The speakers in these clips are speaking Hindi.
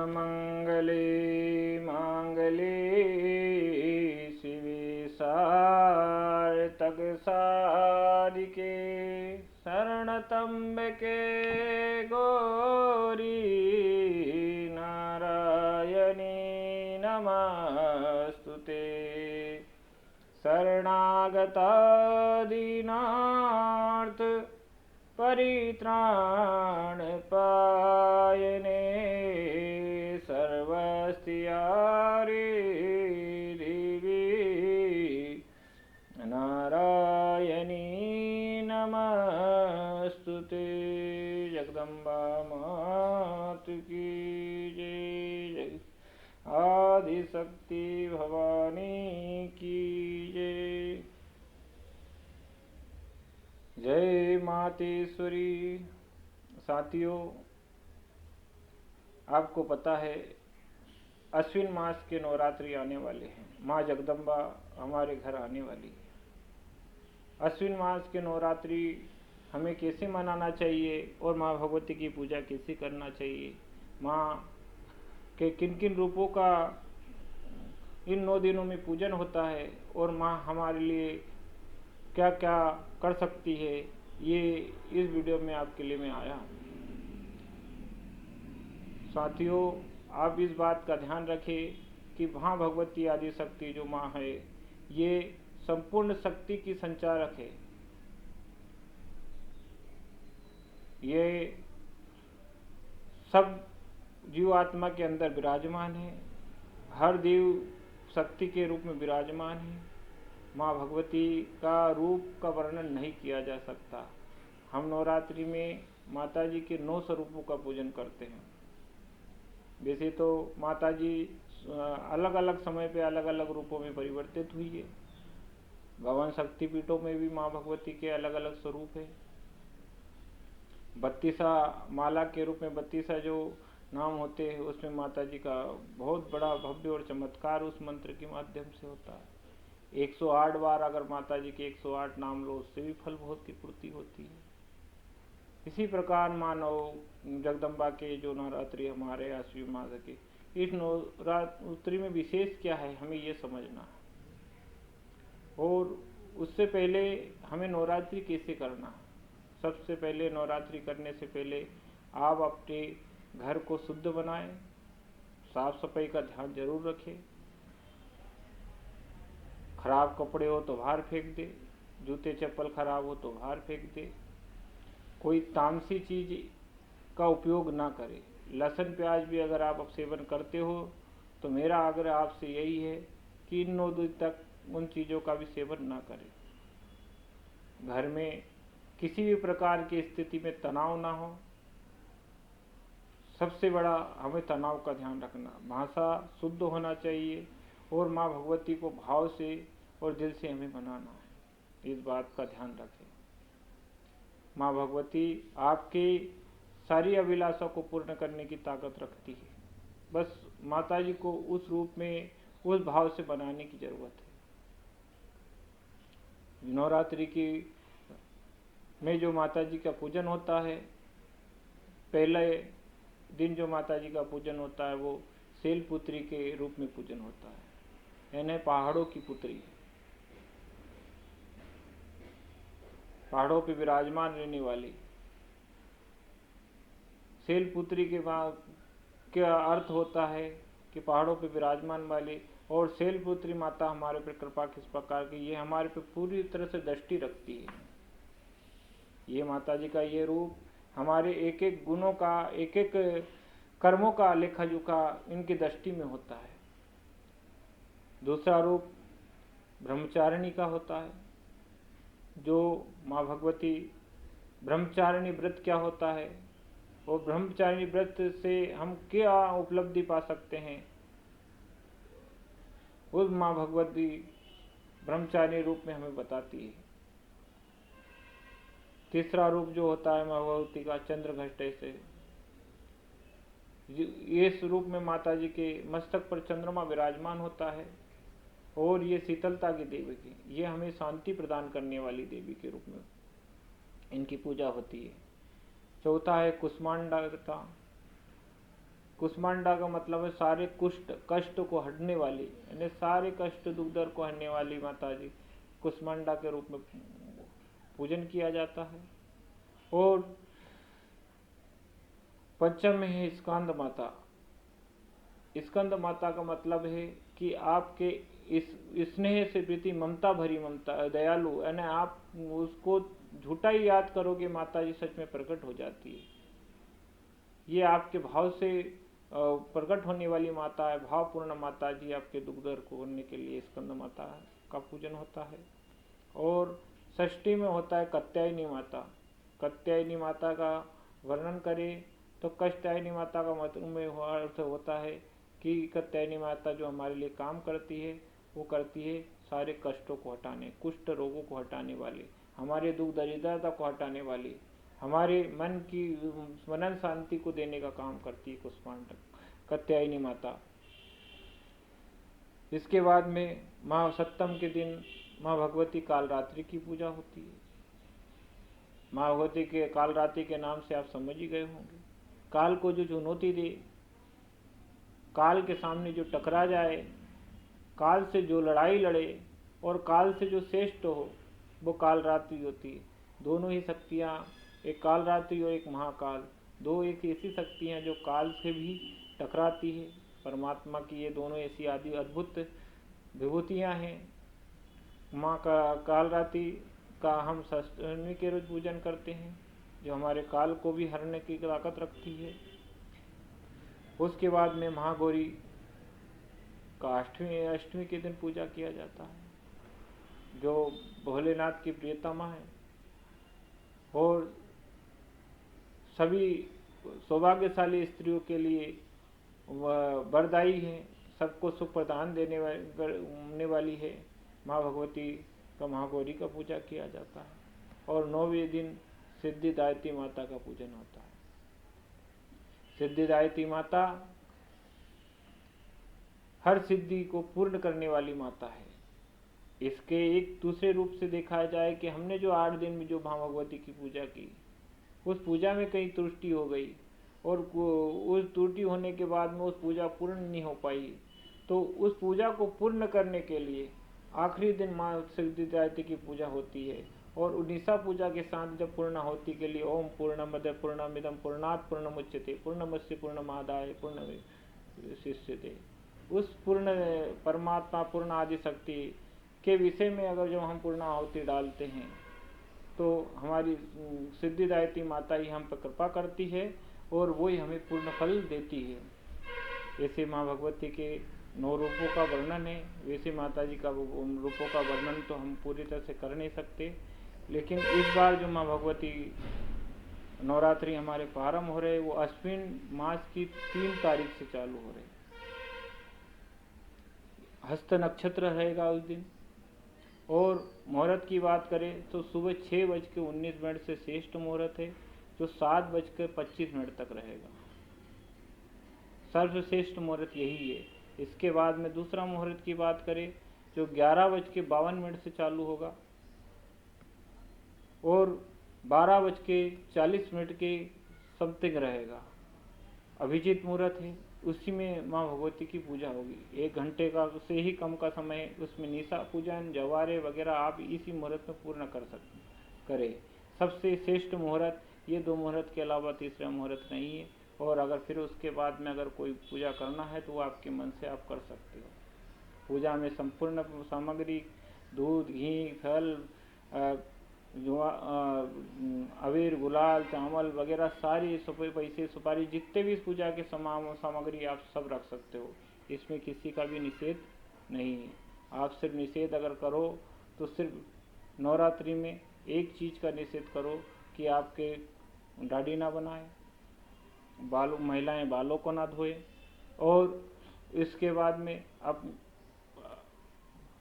सर्वमङ्गले माङ्गले शिवे सार्थकसाधिके शरणत्र्यम्बके गौरी नारायणी नमस्तुते शरणागता दीनार्थ परित्राण पायने सर्वस्यारे देवी नारायणी नमस्तुते। जगदम्बा मात की जय। आदिशक्ति भवानी की जय। जय मातेश्वरी। साथियों, आपको पता है अश्विन मास के नवरात्रि आने वाले हैं। माँ जगदम्बा हमारे घर आने वाली है। अश्विन मास के नवरात्रि हमें कैसे मनाना चाहिए और माँ भगवती की पूजा कैसे करना चाहिए, माँ के किन किन रूपों का इन 9 दिनों में पूजन होता है और माँ हमारे लिए क्या क्या कर सकती है, ये इस वीडियो में आपके लिए मैं आया हूँ। साथियों, आप इस बात का ध्यान रखें कि माँ भगवती आदि शक्ति जो माँ है, ये संपूर्ण शक्ति की संचारक है। ये सब जीवात्मा के अंदर विराजमान है, हर देव शक्ति के रूप में विराजमान है। माँ भगवती का रूप का वर्णन नहीं किया जा सकता। हम नवरात्रि में माता जी के 9 स्वरूपों का पूजन करते हैं। वैसे तो माता जी अलग अलग समय पे अलग अलग रूपों में परिवर्तित हुई है। भवन शक्तिपीठों में भी माँ भगवती के अलग अलग स्वरूप है। 32 माला के रूप में 32 जो नाम होते हैं, उसमें माता जी का बहुत बड़ा भव्य और चमत्कार उस मंत्र के माध्यम से होता है। 108 बार अगर माता जी के 108 नाम लो, उससे भी फल बहुत की पूर्ति होती है। इसी प्रकार मानो जगदम्बा के जो नवरात्रि हमारे अश्विन मास के, इस नवरात्रि में विशेष क्या है हमें ये समझना है। और उससे पहले हमें नवरात्रि कैसे करना है। सबसे पहले नवरात्रि करने से पहले आप अपने घर को शुद्ध बनाएं, साफ सफाई का ध्यान जरूर रखें। खराब कपड़े हो तो बाहर फेंक दे, जूते चप्पल खराब हो तो बाहर फेंक दे। कोई तामसी चीज का उपयोग ना करें। लहसुन प्याज भी अगर आप सेवन करते हो तो मेरा आग्रह आपसे यही है कि इन 9 दिन तक उन चीज़ों का भी सेवन ना करें। घर में किसी भी प्रकार की स्थिति में तनाव ना हो। सबसे बड़ा हमें तनाव का ध्यान रखना। भाषा शुद्ध होना चाहिए और माँ भगवती को भाव से और दिल से हमें मनाना है। इस बात का ध्यान रखें। माँ भगवती आपके सारी अभिलाषा को पूर्ण करने की ताकत रखती है। बस माता जी को उस रूप में, उस भाव से बनाने की जरूरत है। नवरात्रि की में जो माता जी का पूजन होता है, पहले दिन जो माता जी का पूजन होता है वो शैलपुत्री के रूप में पूजन होता है, यानी पहाड़ों की पुत्री। पहाड़ों पे विराजमान रहने वाली शैलपुत्री के बाद क्या अर्थ होता है कि पहाड़ों पे विराजमान वाली। और शैलपुत्री माता हमारे पर कृपा किस प्रकार की, ये हमारे पे पूरी तरह से दृष्टि रखती है। ये माता जी का ये रूप हमारे एक एक गुणों का, एक एक कर्मों का लेखा जोखा इनकी दृष्टि में होता है। दूसरा रूप ब्रह्मचारिणी का होता है। जो माँ भगवती ब्रह्मचारिणी व्रत क्या होता है और ब्रह्मचारिणी व्रत से हम क्या उपलब्धि पा सकते हैं, उस माँ भगवती ब्रह्मचारिणी रूप में हमें बताती है। तीसरा रूप जो होता है माँ भगवती का चंद्रघट से, इस रूप में माता जी के मस्तक पर चंद्रमा विराजमान होता है और ये शीतलता की देवी की, ये हमें शांति प्रदान करने वाली देवी के रूप में इनकी पूजा होती है। चौथा है कुष्मांडा। कुष्मांडा का मतलब है सारे कुष्ठ कष्ट को हटने वाली, यानी सारे कष्ट दुख दर्द को हटने वाली माता जी कुष्मांडा के रूप में पूजन किया जाता है। और पंचम में है स्कंद माता। स्कंद माता का मतलब है कि आपके इस स्नेह से प्रीति ममता भरी ममता दयालु, यानी आप उसको झूठा ही याद करोगे माता जी सच में प्रकट हो जाती है। ये आपके भाव से प्रकट होने वाली माता है, भावपूर्ण माता जी आपके दुख दर्द को करने के लिए स्कंद माता का पूजन होता है। और षष्ठी में होता है कात्यायनी माता। कात्यायनी माता का वर्णन करें तो कात्यायनी माता का मतलब में अर्थ होता है कि कात्यायनी माता जो हमारे लिए काम करती है वो करती है सारे कष्टों को हटाने, कुष्ठ रोगों को हटाने वाली, हमारे दुख दरिद्रता को हटाने वाली, हमारे मन की मनन शांति को देने का काम करती है कुष्मांडा कात्यायनी माता। इसके बाद में महासप्तम के दिन माँ भगवती कालरात्रि की पूजा होती है। माँ भगवती के कालरात्रि के नाम से आप समझ ही गए होंगे। काल को जो चुनौती दे, काल के सामने जो टकरा जाए, काल से जो लड़ाई लड़े और काल से जो श्रेष्ठ हो, वो कालरात्रि होती है। दोनों ही शक्तियाँ, एक कालरात्रि और एक महाकाल, दो एक ऐसी शक्तियाँ जो काल से भी टकराती है। परमात्मा की ये दोनों ऐसी आदि अद्भुत विभूतियाँ हैं। माँ का कालरात्रि का हम षष्ठी के रोज पूजन करते हैं, जो हमारे काल को भी हरने की ताकत रखती है। उसके बाद में महागौरी का अष्टमी के दिन पूजा किया जाता है, जो भोलेनाथ की प्रियतमा है और सभी सौभाग्यशाली स्त्रियों के लिए वह वरदायी है, सबको सुख प्रदान देने वाली है। माँ भगवती का महागौरी का पूजा किया जाता है। और 9वें दिन सिद्धिदायिनी माता का पूजन होता है। सिद्धिदायिनी माता हर सिद्धि को पूर्ण करने वाली माता है। इसके एक दूसरे रूप से देखा जाए कि हमने जो 8 दिन में जो माँ भगवती की पूजा की, उस पूजा में कहीं त्रुटि हो गई और उस त्रुटि होने के बाद में उस पूजा पूर्ण नहीं हो पाई, तो उस पूजा को पूर्ण करने के लिए आखिरी दिन माँ सिद्धिदायिनी की पूजा होती है। और 19वां पूजा के साथ जब पूर्णाहुति के लिए ओम पूर्णमद पूर्णमिदं पूर्णात् पूर्णमुच्यते पूर्णमस्य पूर्णमादाय पूर्णमेवावशिष्यते, उस पूर्ण परमात्मा पूर्ण आदि शक्ति के विषय में अगर जो हम पूर्णाहुति डालते हैं तो हमारी सिद्धिदायिनी माता ही हम पर कृपा करती है और वही हमें पूर्ण फल देती है। ऐसे माँ भगवती के 9 रूपों का वर्णन है। वैसे माता जी का रूपों का वर्णन तो हम पूरी तरह से कर नहीं सकते, लेकिन इस बार जो माँ भगवती नवरात्रि हमारे प्रारंभ हो रहे, वो अश्विन मास की 3 तारीख से चालू हो रहे। हस्त नक्षत्र रहेगा उस दिन। और मुहूर्त की बात करें तो सुबह 6:19 से श्रेष्ठ मुहूर्त है, जो 7:25 तक रहेगा। सर्वश्रेष्ठ मुहूर्त यही है। इसके बाद में दूसरा मुहूर्त की बात करें जो 11:52 से चालू होगा और 12:40 के समथिंग रहेगा। अभिजीत मुहूर्त है, उसी में माँ भगवती की पूजा होगी। 1 घंटे का से ही कम का समय, उसमें निशा पूजन जवारे वगैरह आप इसी मुहूर्त में पूर्ण करें। सबसे श्रेष्ठ मुहूर्त ये 2 मुहूर्त के अलावा तीसरा मुहूर्त नहीं है। और अगर फिर उसके बाद में अगर कोई पूजा करना है तो वो आपके मन से आप कर सकते हो। पूजा में संपूर्ण सामग्री दूध घी फल अबीर गुलाल चावल वगैरह सारी पैसे सुपारी जितने भी पूजा के सामग्री आप सब रख सकते हो। इसमें किसी का भी निषेध नहीं है। आप सिर्फ निषेध अगर करो तो सिर्फ नवरात्रि में एक चीज़ का निषेध करो कि आपके दाढ़ी ना बनाए, महिलाएं बालों को ना धोए, और इसके बाद में आप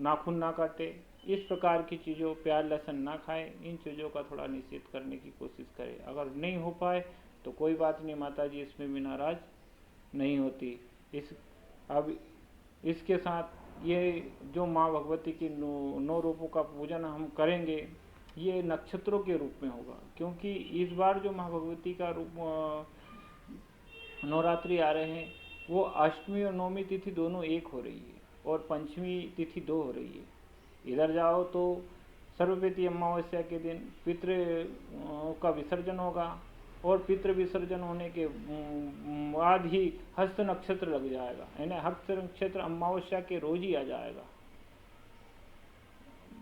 नाखून ना काटे, इस प्रकार की चीज़ों, प्याज लहसुन ना खाएं, इन चीज़ों का थोड़ा निषेध करने की कोशिश करें। अगर नहीं हो पाए तो कोई बात नहीं, माता जी इसमें भी नाराज नहीं होती। अब इसके साथ ये जो माँ भगवती की 9 रूपों का पूजन हम करेंगे, ये नक्षत्रों के रूप में होगा, क्योंकि इस बार जो माँ भगवती का रूप नवरात्रि आ रहे हैं, वो अष्टमी और नवमी तिथि दोनों एक हो रही है और पंचमी तिथि दो हो रही है। इधर जाओ तो सर्वपितृ अमावस्या के दिन पितृ का विसर्जन होगा और पितृ विसर्जन होने के बाद ही हस्त नक्षत्र लग जाएगा, है ना। हस्त नक्षत्र अमावस्या के रोज ही आ जाएगा,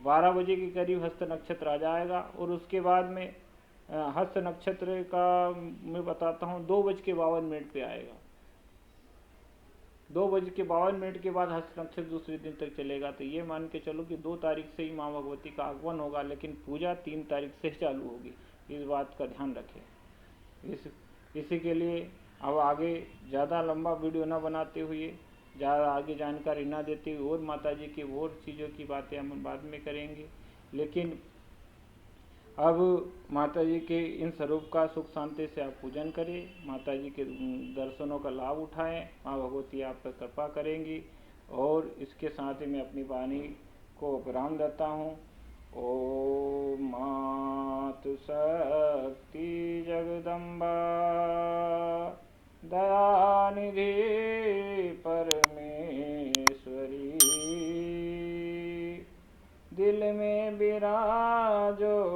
12 बजे के करीब हस्त नक्षत्र आ जाएगा और उसके बाद में हस्त नक्षत्र का मैं बताता हूँ 2:52 पे आएगा। 2:52 के बाद हस्त नक्षत्र दूसरे दिन तक चलेगा। तो ये मान के चलो कि 2 तारीख से ही माँ भगवती का आगमन होगा, लेकिन पूजा 3 तारीख से चालू होगी, इस बात का ध्यान रखें। इसी के लिए अब आगे ज़्यादा लंबा वीडियो ना बनाते हुए, ज़्यादा आगे जानकारी ना देते हुए और माता जी की और चीज़ों की बातें हम बाद में करेंगे, लेकिन अब माता जी के इन स्वरूप का सुख शांति से आप पूजन करें, माता जी के दर्शनों का लाभ उठाएं, माँ भगवती आप पर कृपा करेंगी। और इसके साथ ही मैं अपनी वाणी को विराम देता हूँ। ओम मातु शक्ति जगदम्बा दयानिधि परमेश्वरी, दिल में विराजो